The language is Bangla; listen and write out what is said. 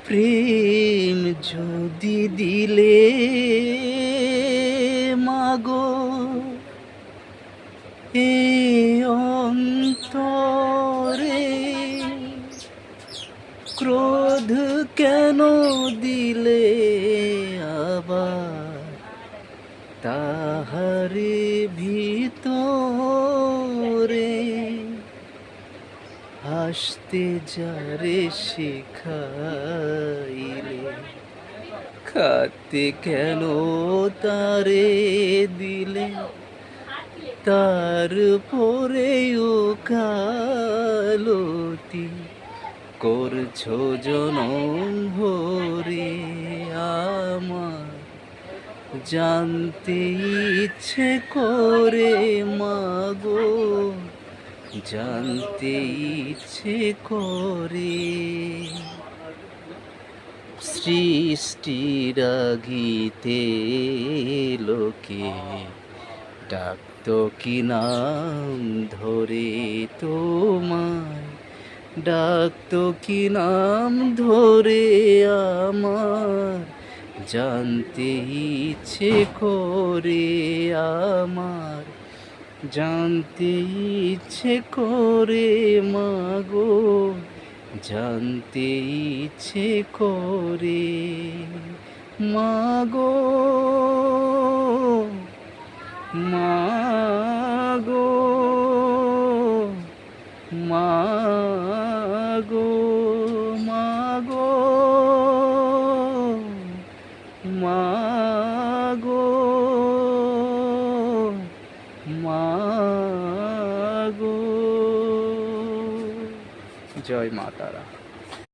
প্রেম যদি দিলে মাগো এ অন্তরে, ক্রোধ কেন দিলে আবার তাহারে ভিতরে, হাসতে যারে শিখাইলে খাতে কেন তারে দিলে, তার পরেও কালতি করছো জনম ভরে। আমার জানতে ইচ্ছে করে মাগো, জানতে ইচ্ছে করে। সৃষ্টির আগিতে লোকে ডাকতো কি নাম ধরে, তোমায় ডাকতো কি নাম ধরে। আমার জানতে ইচ্ছে করে, আমার জানতে ইচ্ছে করে মাগো, জানতে ইচ্ছে করে মাগো, মাগো, মাগো, মাগো, মাগো, মাগো। জয় মা তারা।